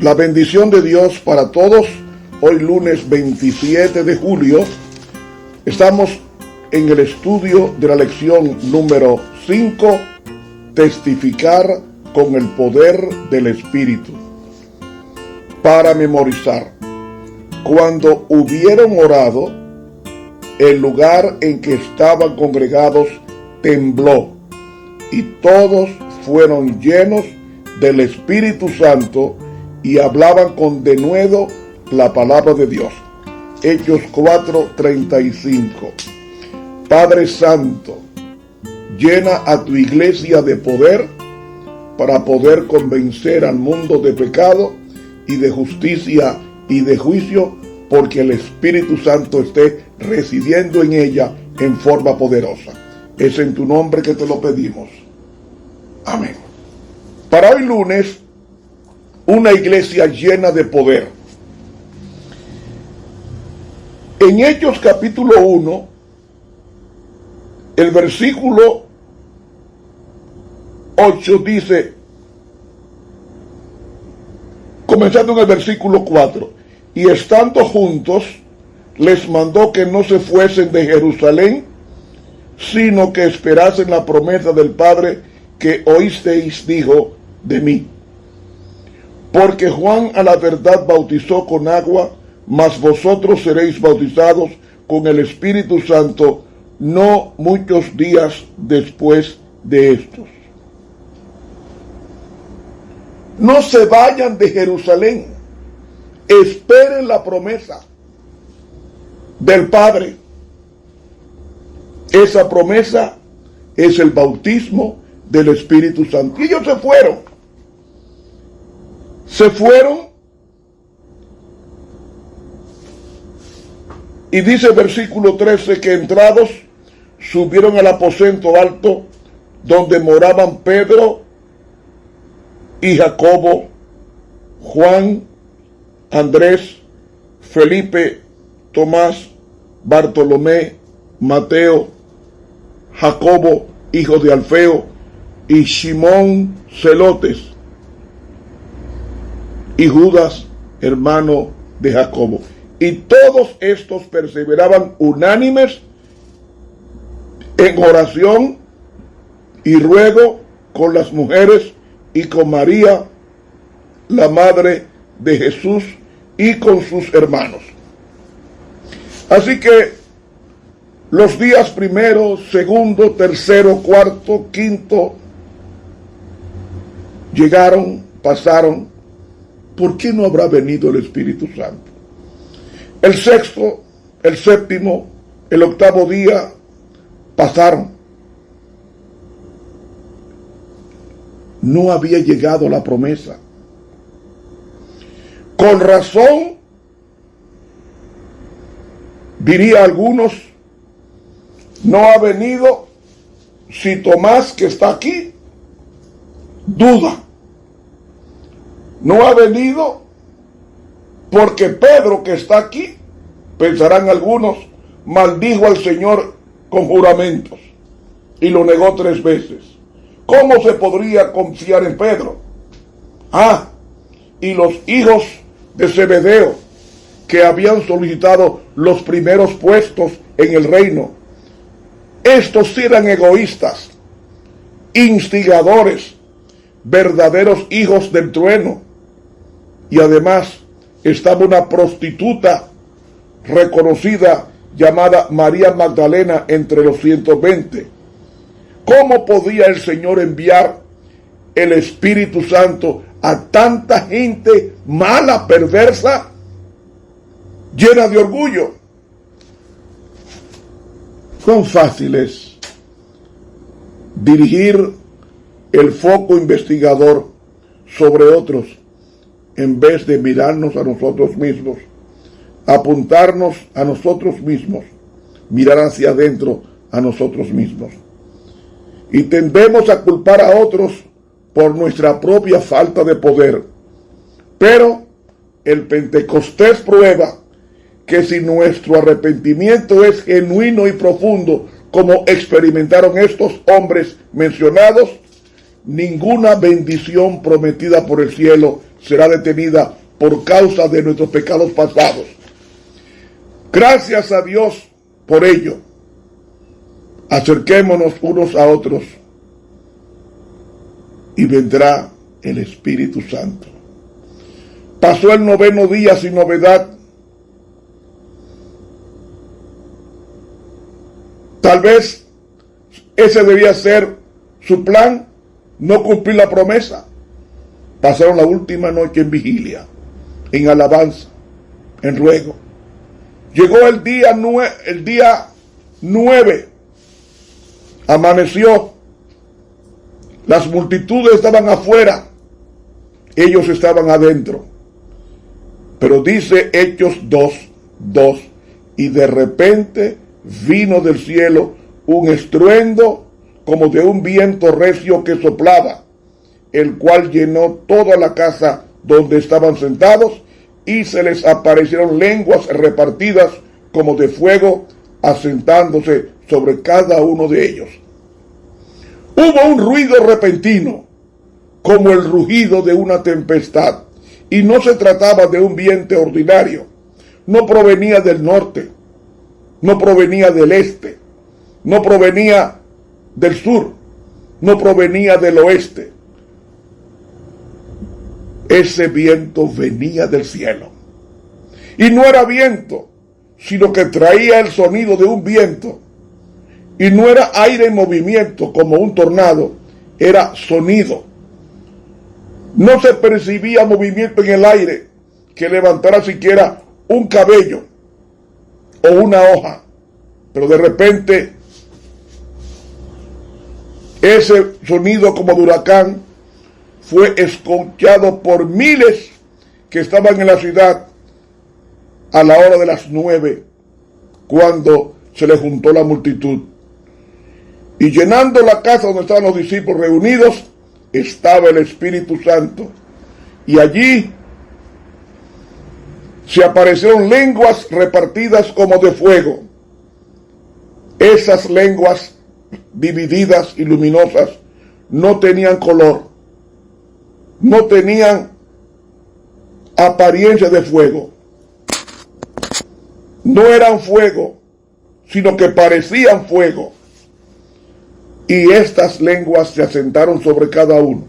La bendición de Dios para todos. Hoy lunes 27 de julio estamos en el estudio de la lección número 5, testificar con el poder del Espíritu. Para memorizar, cuando hubieron orado, el lugar en que estaban congregados tembló y todos fueron llenos del Espíritu Santo y hablaban con denuedo la palabra de Dios. Hechos 4:35. Padre Santo, llena a tu iglesia de poder para poder convencer al mundo de pecado y de justicia y de juicio, porque el Espíritu Santo esté residiendo en ella en forma poderosa. Es en tu nombre que te lo pedimos. Amén. Para hoy lunes, una iglesia llena de poder. En Hechos capítulo 1, el versículo 8 dice, comenzando en el versículo 4, y estando juntos, les mandó que no se fuesen de Jerusalén, sino que esperasen la promesa del Padre que oísteis, dijo, de mí. Porque Juan a la verdad bautizó con agua, mas vosotros seréis bautizados con el Espíritu Santo no muchos días después de estos. No se vayan de Jerusalén, esperen la promesa del Padre. Esa promesa es el bautismo del Espíritu Santo. Y ellos se fueron, y dice el versículo 13 que entrados subieron al aposento alto donde moraban Pedro y Jacobo, Juan, Andrés, Felipe, Tomás, Bartolomé, Mateo, Jacobo, hijo de Alfeo, y Simón Celotes, y Judas, hermano de Jacobo. Y todos estos perseveraban unánimes en oración y ruego con las mujeres y con María, la madre de Jesús, y con sus hermanos. Así que los días primero, segundo, tercero, cuarto, quinto llegaron, pasaron. ¿Por qué no habrá venido el Espíritu Santo? El sexto, el séptimo, el octavo día pasaron. No había llegado la promesa. Con razón, diría algunos, no ha venido. Si Tomás, que está aquí, duda. No ha venido porque Pedro, que está aquí, pensarán algunos, maldijo al Señor con juramentos y lo negó 3 veces. ¿Cómo se podría confiar en Pedro? Y los hijos de Zebedeo, que habían solicitado los primeros puestos en el reino, estos eran egoístas, instigadores, verdaderos hijos del trueno. Y además estaba una prostituta reconocida llamada María Magdalena entre los 120. ¿Cómo podía el Señor enviar el Espíritu Santo a tanta gente mala, perversa, llena de orgullo? Cuán fácil es dirigir el foco investigador sobre otros en vez de mirarnos a nosotros mismos, apuntarnos a nosotros mismos, mirar hacia adentro a nosotros mismos. Y tendemos a culpar a otros por nuestra propia falta de poder. Pero el Pentecostés prueba que si nuestro arrepentimiento es genuino y profundo, como experimentaron estos hombres mencionados, ninguna bendición prometida por el cielo será detenida por causa de nuestros pecados pasados. Gracias a Dios por ello. Acerquémonos unos a otros y vendrá el Espíritu Santo. Pasó el 9º día sin novedad. Tal vez ese debía ser su plan, no cumplir la promesa. Pasaron la última noche en vigilia, en alabanza, en ruego. Llegó el día 9, amaneció, las multitudes estaban afuera, ellos estaban adentro. Pero dice Hechos 2:2, y de repente vino del cielo un estruendo como de un viento recio que soplaba, el cual llenó toda la casa donde estaban sentados, y se les aparecieron lenguas repartidas como de fuego, asentándose sobre cada uno de ellos. Hubo un ruido repentino, como el rugido de una tempestad, y no se trataba de un viento ordinario. No provenía del norte, no provenía del este, no provenía del sur, no provenía del oeste. Ese viento venía del cielo. Y no era viento, sino que traía el sonido de un viento. Y no era aire en movimiento como un tornado, era sonido. No se percibía movimiento en el aire que levantara siquiera un cabello o una hoja. Pero de repente, ese sonido como de huracán fue escuchado por miles que estaban en la ciudad a la hora de las 9, cuando se le juntó la multitud. Y llenando la casa donde estaban los discípulos reunidos, estaba el Espíritu Santo. Y allí se aparecieron lenguas repartidas como de fuego. Esas lenguas divididas y luminosas no tenían color, no tenían apariencia de fuego. No eran fuego, sino que parecían fuego. Y estas lenguas se asentaron sobre cada uno.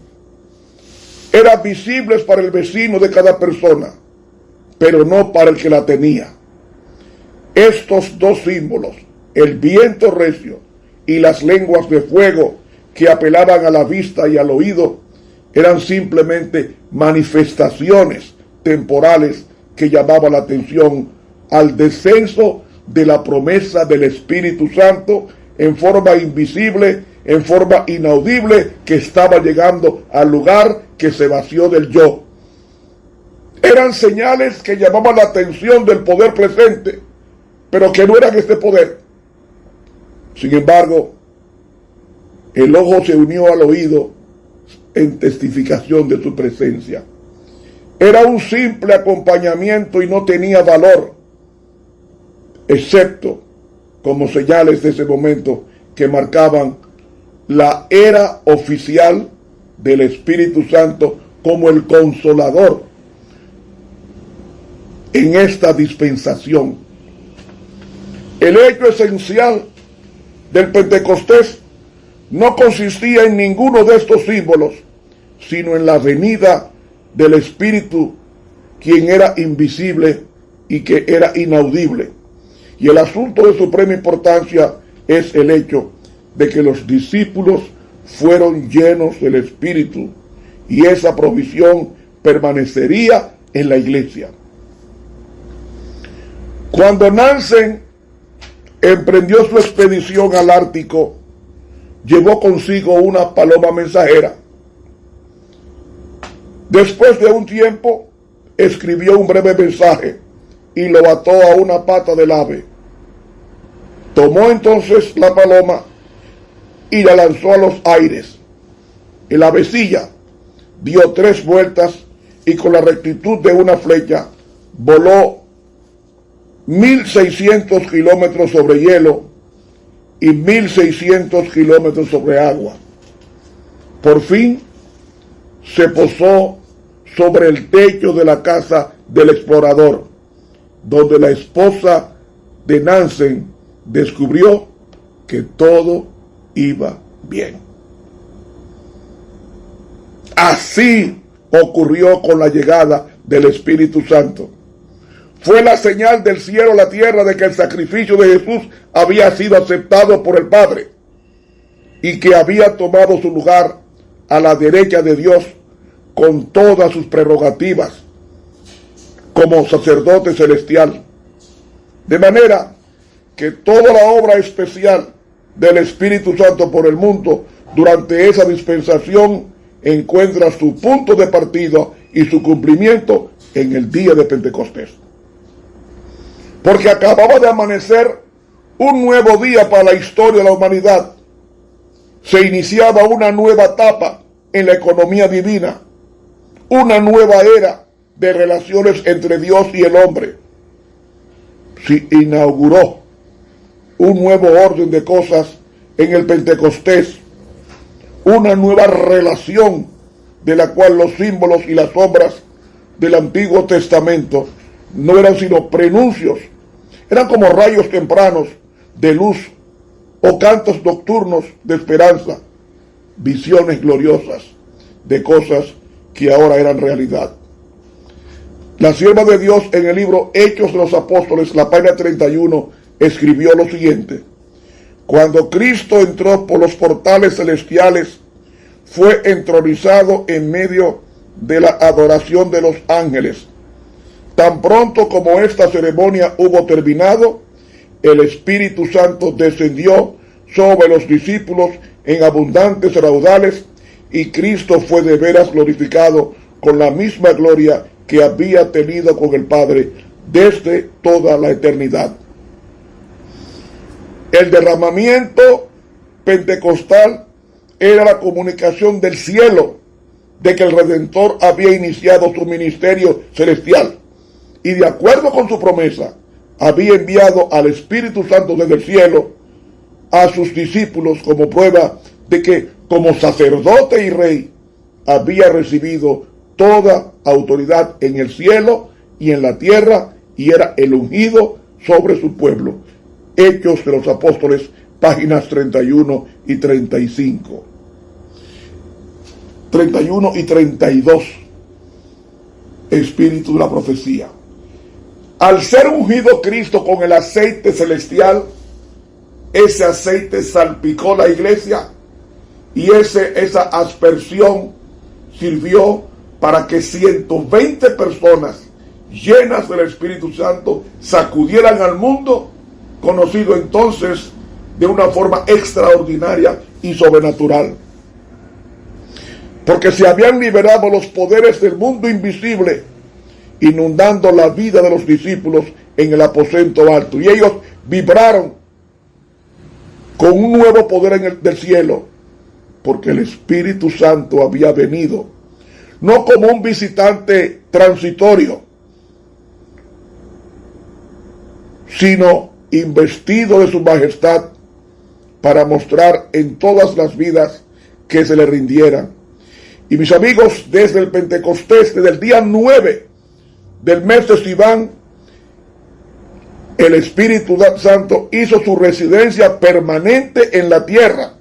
Eran visibles para el vecino de cada persona, pero no para el que la tenía. Estos dos símbolos, el viento recio y las lenguas de fuego que apelaban a la vista y al oído, eran simplemente manifestaciones temporales que llamaban la atención al descenso de la promesa del Espíritu Santo en forma invisible, en forma inaudible, que estaba llegando al lugar que se vació del yo. Eran señales que llamaban la atención del poder presente, pero que no eran este poder. Sin embargo, el ojo se unió al oído en testificación de su presencia. Era un simple acompañamiento y no tenía valor, excepto como señales de ese momento que marcaban la era oficial del Espíritu Santo como el Consolador en esta dispensación. El hecho esencial del Pentecostés no consistía en ninguno de estos símbolos, sino en la venida del Espíritu, quien era invisible y que era inaudible. Y el asunto de suprema importancia es el hecho de que los discípulos fueron llenos del Espíritu, y esa provisión permanecería en la iglesia. Cuando Nansen emprendió su expedición al Ártico, llevó consigo una paloma mensajera. Después de un tiempo, escribió un breve mensaje y lo ató a una pata del ave. Tomó entonces la paloma y la lanzó a los aires. El avecilla dio 3 vueltas y con la rectitud de una flecha voló 1.600 kilómetros sobre hielo y 1.600 kilómetros sobre agua. Por fin se posó sobre el techo de la casa del explorador, donde la esposa de Nansen descubrió que todo iba bien. Así ocurrió con la llegada del Espíritu Santo. Fue la señal del cielo a la tierra de que el sacrificio de Jesús había sido aceptado por el Padre y que había tomado su lugar a la derecha de Dios con todas sus prerrogativas como sacerdote celestial. De manera que toda la obra especial del Espíritu Santo por el mundo durante esa dispensación encuentra su punto de partida y su cumplimiento en el día de Pentecostés. Porque acababa de amanecer un nuevo día para la historia de la humanidad. Se iniciaba una nueva etapa en la economía divina, una nueva era de relaciones entre Dios y el hombre. Se inauguró un nuevo orden de cosas en el Pentecostés, una nueva relación de la cual los símbolos y las sombras del Antiguo Testamento no eran sino prenuncios, eran como rayos tempranos de luz o cantos nocturnos de esperanza, visiones gloriosas de cosas que ahora eran realidad. La sierva de Dios en el libro Hechos de los Apóstoles, la página 31, escribió lo siguiente: cuando Cristo entró por los portales celestiales, fue entronizado en medio de la adoración de los ángeles. Tan pronto como esta ceremonia hubo terminado, el Espíritu Santo descendió sobre los discípulos en abundantes raudales, y Cristo fue de veras glorificado con la misma gloria que había tenido con el Padre desde toda la eternidad. El derramamiento pentecostal era la comunicación del cielo de que el Redentor había iniciado su ministerio celestial y, de acuerdo con su promesa, había enviado al Espíritu Santo desde el cielo a sus discípulos como prueba de que, como sacerdote y rey, había recibido toda autoridad en el cielo y en la tierra, y era el ungido sobre su pueblo. Hechos de los Apóstoles, páginas 31 y 35. 31 y 32. Espíritu de la profecía. Al ser ungido Cristo con el aceite celestial, ese aceite salpicó la iglesia y esa aspersión sirvió para que 120 personas llenas del Espíritu Santo sacudieran al mundo, conocido entonces de una forma extraordinaria y sobrenatural. Porque se habían liberado los poderes del mundo invisible, inundando la vida de los discípulos en el aposento alto. Y ellos vibraron con un nuevo poder del cielo, porque el Espíritu Santo había venido, no como un visitante transitorio, sino investido de su majestad para mostrar en todas las vidas que se le rindieran. Y mis amigos, desde el Pentecostés, desde el día 9 del mes de Sivan, el Espíritu Santo hizo su residencia permanente en la tierra,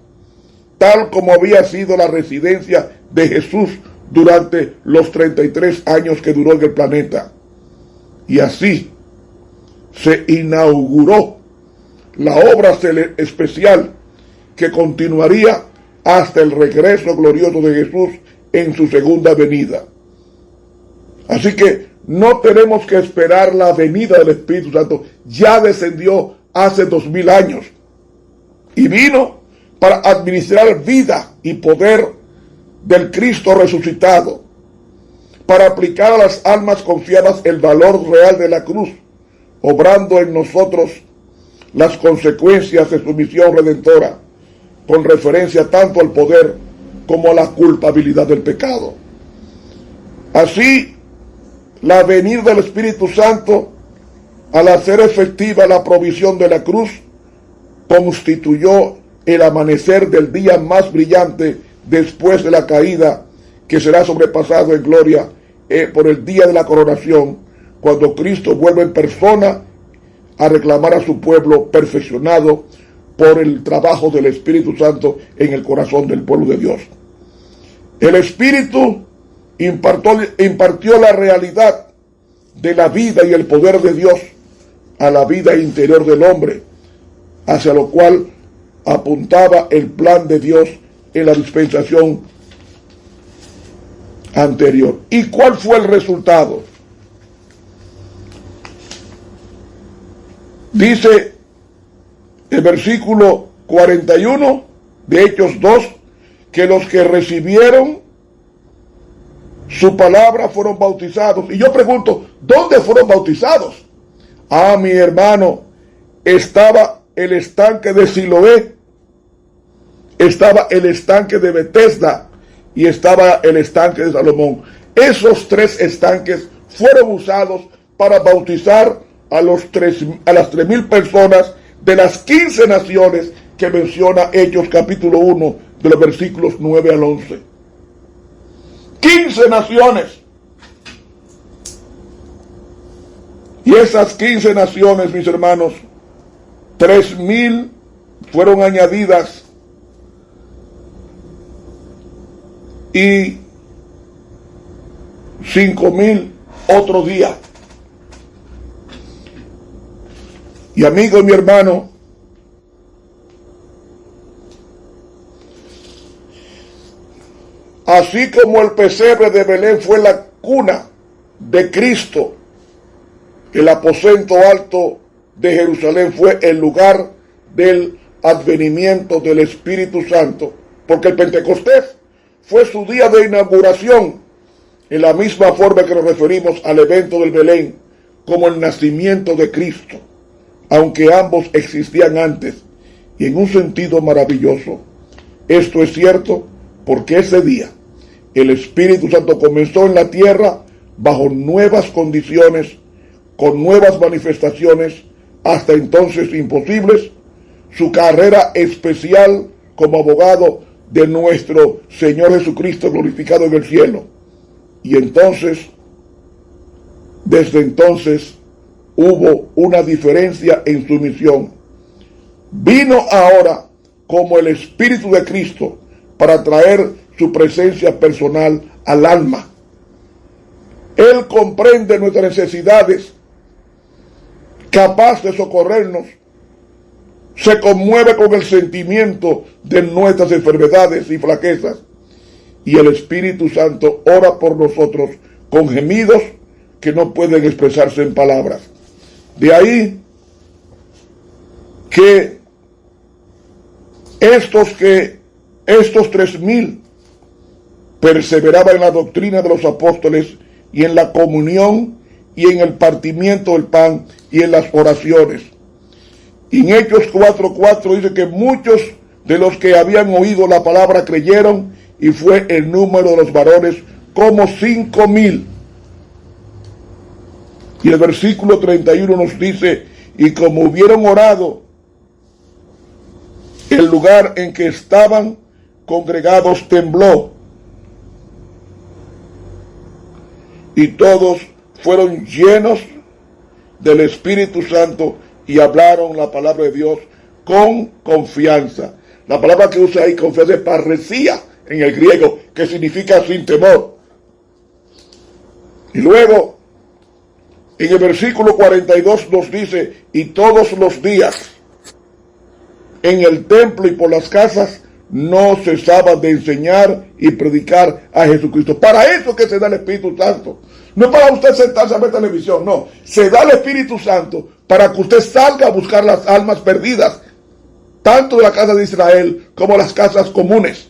tal como había sido la residencia de Jesús durante los 33 años que duró en el planeta. Y así se inauguró la obra especial que continuaría hasta el regreso glorioso de Jesús en su segunda venida. Así que no tenemos que esperar la venida del Espíritu Santo. Ya descendió hace 2000 años y vino para administrar vida y poder del Cristo resucitado, para aplicar a las almas confiadas el valor real de la cruz, obrando en nosotros las consecuencias de su misión redentora, con referencia tanto al poder como a la culpabilidad del pecado. Así, la venida del Espíritu Santo, al hacer efectiva la provisión de la cruz, constituyó el amanecer del día más brillante después de la caída, que será sobrepasado en gloria por el día de la coronación, cuando Cristo vuelve en persona a reclamar a su pueblo perfeccionado por el trabajo del Espíritu Santo en el corazón del pueblo de Dios. El Espíritu impartió la realidad de la vida y el poder de Dios a la vida interior del hombre, hacia lo cual apuntaba el plan de Dios en la dispensación anterior. ¿Y cuál fue el resultado? Dice el versículo 41 de Hechos 2, que los que recibieron su palabra fueron bautizados. Y yo pregunto, ¿dónde fueron bautizados? Ah, mi hermano, estaba el estanque de Siloé, estaba el estanque de Betesda y estaba el estanque de Salomón. Esos tres estanques fueron usados para bautizar a las 3,000 personas de las 15 naciones que menciona Hechos capítulo 1 de los versículos 9 al 11. 15 naciones. Y esas 15 naciones, mis hermanos, 3,000 fueron añadidas y 5,000 otro día. Y amigo y mi hermano, así como el pesebre de Belén fue la cuna de Cristo, el aposento alto de Jerusalén fue el lugar del advenimiento del Espíritu Santo, porque el Pentecostés fue su día de inauguración, en la misma forma que nos referimos al evento del Belén como el nacimiento de Cristo, aunque ambos existían antes, y en un sentido maravilloso. Esto es cierto porque ese día el Espíritu Santo comenzó en la tierra bajo nuevas condiciones, con nuevas manifestaciones, hasta entonces imposibles, su carrera especial como abogado de nuestro Señor Jesucristo glorificado en el cielo. Y entonces, desde entonces, hubo una diferencia en su misión. Vino ahora como el Espíritu de Cristo para traer su presencia personal al alma. Él comprende nuestras necesidades, capaz de socorrernos, se conmueve con el sentimiento de nuestras enfermedades y flaquezas, y el Espíritu Santo ora por nosotros con gemidos que no pueden expresarse en palabras. De ahí que estos 3,000 perseveraban en la doctrina de los apóstoles y en la comunión y en el partimiento del pan y en las oraciones. Y en Hechos 4:4 dice que muchos de los que habían oído la palabra creyeron, y fue el número de los varones como 5,000. Y el versículo 31 nos dice, y como hubieron orado, el lugar en que estaban congregados tembló, y todos fueron llenos del Espíritu Santo y hablaron la palabra de Dios con confianza. La palabra que usa ahí, confianza, es parresía en el griego, que significa sin temor. Y luego, en el versículo 42 nos dice, y todos los días en el templo y por las casas no cesaban de enseñar y predicar a Jesucristo. Para eso que se da el Espíritu Santo. No es para usted sentarse a ver televisión, no. Se da el Espíritu Santo para que usted salga a buscar las almas perdidas, tanto de la casa de Israel como las casas comunes.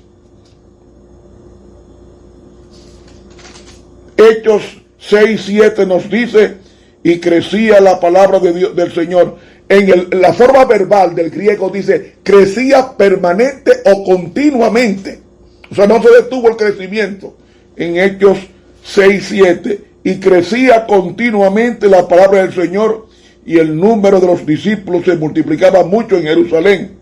Hechos 6:7 nos dice, y crecía la palabra de Dios, del Señor. En la forma verbal del griego dice, crecía permanente o continuamente. O sea, no se detuvo el crecimiento. En Hechos 6:7, y crecía continuamente la palabra del Señor, y el número de los discípulos se multiplicaba mucho en Jerusalén.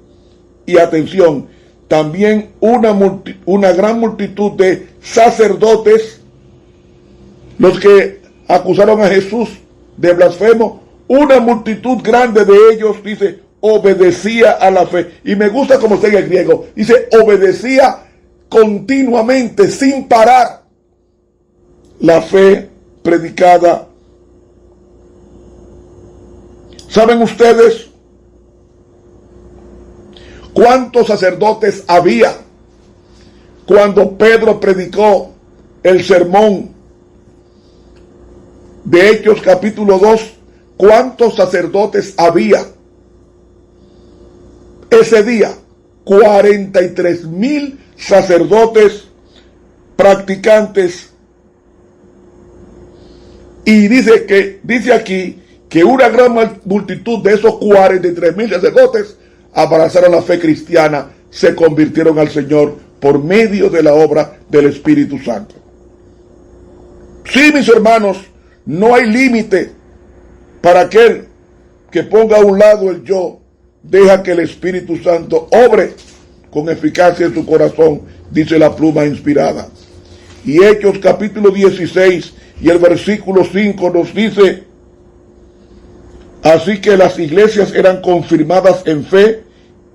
Y atención, también una gran multitud de sacerdotes los que acusaron a Jesús de blasfemo, una multitud grande de ellos, dice, obedecía a la fe. Y me gusta como está en el griego, dice, obedecía continuamente, sin parar, la fe predicada. ¿Saben ustedes cuántos sacerdotes había cuando Pedro predicó el sermón de Hechos capítulo 2? ¿Cuántos sacerdotes había ese día? 43,000 sacerdotes practicantes. Y dice aquí que una gran multitud de esos 43,000 sacerdotes abrazaron la fe cristiana, se convirtieron al Señor por medio de la obra del Espíritu Santo. Sí, mis hermanos, no hay límite para aquel que ponga a un lado el yo, deja que el Espíritu Santo obre con eficacia en su corazón, dice la pluma inspirada. Y Hechos capítulo 16 y el versículo 5 nos dice: así que las iglesias eran confirmadas en fe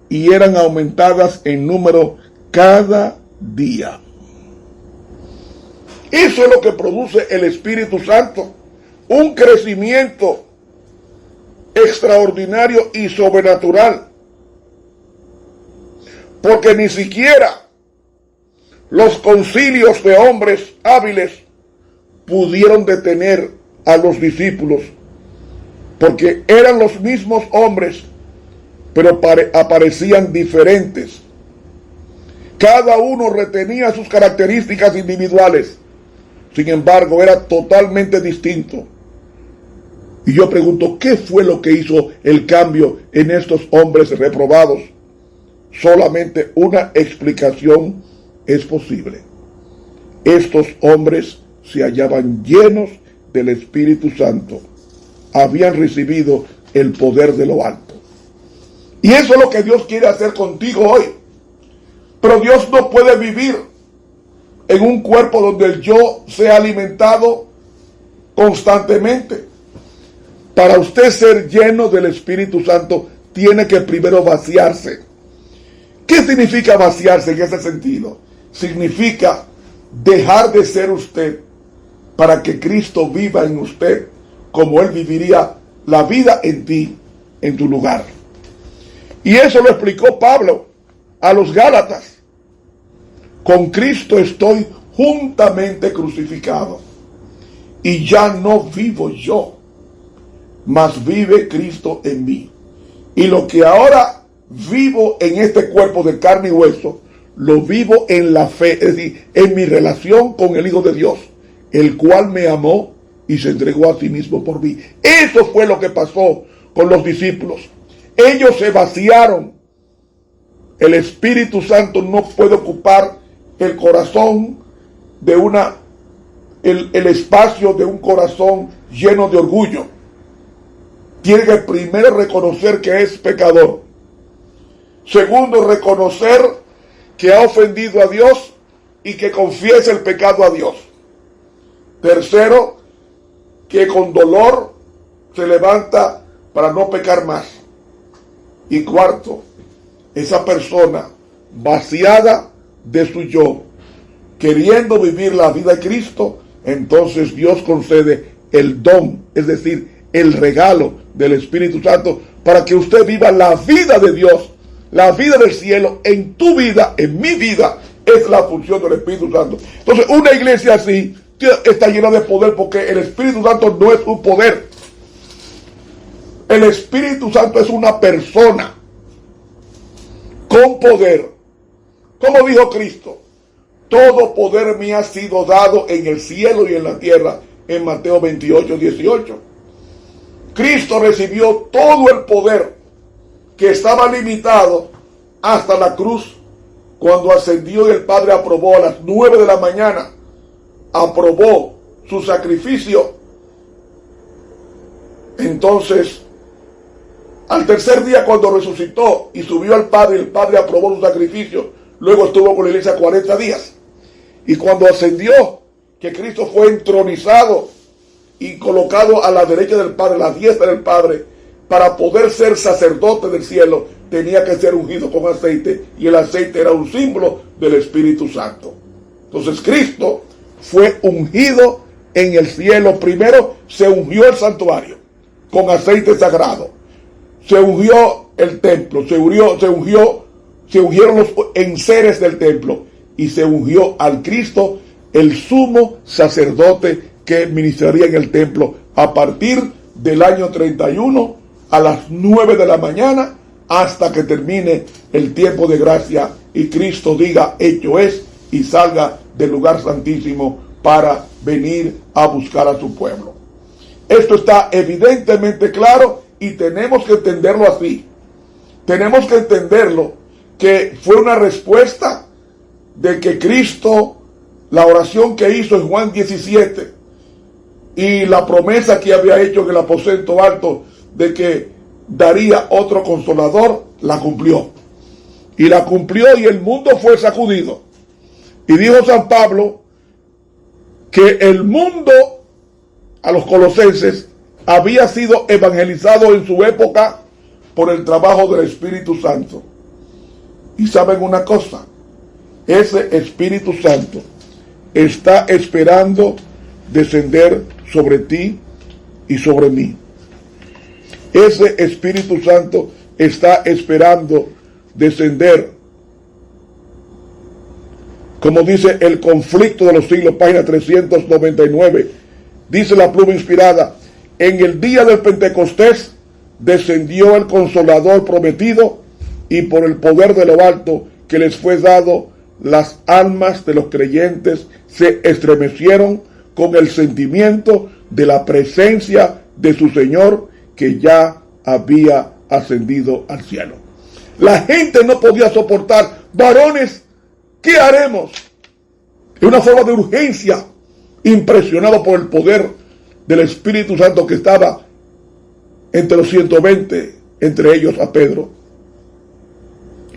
y eran aumentadas en número cada día. Eso es lo que produce el Espíritu Santo, un crecimiento extraordinario y sobrenatural, porque ni siquiera los concilios de hombres hábiles pudieron detener a los discípulos, porque eran los mismos hombres, pero aparecían diferentes. Cada uno retenía sus características individuales, sin embargo era totalmente distinto. Y yo pregunto, ¿qué fue lo que hizo el cambio en estos hombres reprobados? Solamente una explicación es posible. Estos hombres se hallaban llenos del Espíritu Santo. Habían recibido el poder de lo alto. Y eso es lo que Dios quiere hacer contigo hoy. Pero Dios no puede vivir en un cuerpo donde el yo sea alimentado constantemente. Para usted ser lleno del Espíritu Santo, tiene que primero vaciarse. ¿Qué significa vaciarse en ese sentido? Significa dejar de ser usted para que Cristo viva en usted como Él viviría la vida en ti, en tu lugar. Y eso lo explicó Pablo a los Gálatas. Con Cristo estoy juntamente crucificado, y ya no vivo yo, mas vive Cristo en mí. Y lo que ahora vivo en este cuerpo de carne y hueso, lo vivo en la fe, es decir, en mi relación con el Hijo de Dios, el cual me amó y se entregó a sí mismo por mí. Eso fue lo que pasó con los discípulos. Ellos se vaciaron. El Espíritu Santo no puede ocupar el corazón de el espacio de un corazón lleno de orgullo. Tiene que primero reconocer que es pecador. Segundo, reconocer que ha ofendido a Dios y que confiesa el pecado a Dios. Tercero, que con dolor se levanta para no pecar más. Y cuarto, esa persona vaciada de su yo, queriendo vivir la vida de Cristo, entonces Dios concede el don, es decir, el regalo del Espíritu Santo, para que usted viva la vida de Dios, la vida del cielo en tu vida, en mi vida. Es la función del Espíritu Santo. Entonces, una iglesia así está llena de poder, porque el Espíritu Santo no es un poder. El Espíritu Santo es una persona con poder. Como dijo Cristo, todo poder me ha sido dado en el cielo y en la tierra, en Mateo 28, 18. Cristo recibió todo el poder que estaba limitado hasta la cruz, cuando ascendió y el Padre aprobó a las 9 de la mañana, aprobó su sacrificio. Entonces, al tercer día, cuando resucitó y subió al Padre, el Padre aprobó su sacrificio. Luego estuvo con la iglesia 40 días. Y cuando ascendió, que que Cristo fue entronizado y colocado a la derecha del Padre, a la diestra del Padre, para poder ser sacerdote del cielo, tenía que ser ungido con aceite, y el aceite era un símbolo del Espíritu Santo. Entonces Cristo fue ungido en el cielo. Primero se ungió el santuario con aceite sagrado, se ungió el templo, se ungieron los enseres del templo, y se ungió al Cristo, el sumo sacerdote que ministraría en el templo a partir del año 31 a las 9 de la mañana hasta que termine el tiempo de gracia y Cristo diga hecho es y salga del lugar santísimo para venir a buscar a su pueblo. Esto está evidentemente claro y tenemos que entenderlo así. Tenemos que entenderlo que fue una respuesta de que Cristo, la oración que hizo en Juan 17 y la promesa que había hecho en el aposento alto de que daría otro consolador, la cumplió. Y la cumplió y el mundo fue sacudido. Y dijo San Pablo que el mundo, a los colosenses, había sido evangelizado en su época por el trabajo del Espíritu Santo. Y saben una cosa, ese Espíritu Santo está esperando descender sobre ti y sobre mí. Ese Espíritu Santo está esperando descender. Como dice El conflicto de los siglos, página 399, dice la pluma inspirada: en el día del Pentecostés descendió el Consolador prometido, y por el poder de lo alto que les fue dado, las almas de los creyentes se estremecieron con el sentimiento de la presencia de su Señor, que ya había ascendido al cielo. La gente no podía soportar. Varones, ¿qué haremos? En una forma de urgencia, impresionado por el poder del Espíritu Santo que estaba entre los 120, entre ellos a Pedro.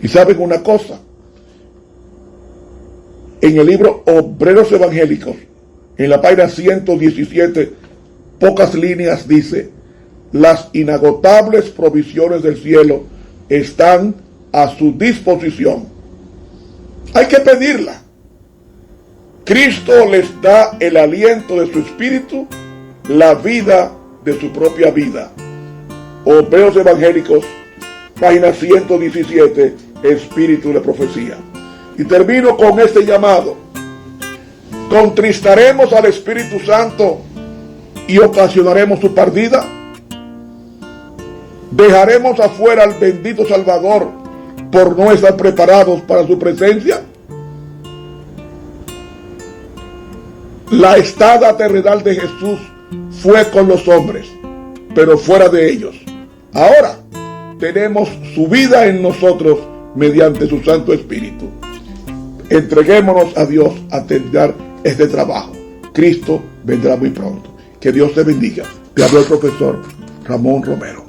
Y saben una cosa, en el libro Obreros Evangélicos, en la página 117, pocas líneas dice: las inagotables provisiones del cielo están a su disposición. Hay que pedirla. Cristo les da el aliento de su espíritu, la vida de su propia vida. Obreros Evangélicos, página 117, Espíritu de Profecía. Y termino con este llamado: ¿contristaremos al Espíritu Santo y ocasionaremos su partida? ¿Dejaremos afuera al bendito Salvador por no estar preparados para su presencia? La estada terrenal de Jesús fue con los hombres, pero fuera de ellos. Ahora tenemos su vida en nosotros mediante su Santo Espíritu. Entreguémonos a Dios a terminar este trabajo. Cristo vendrá muy pronto. Que Dios te bendiga. Te habló el profesor Ramón Romero.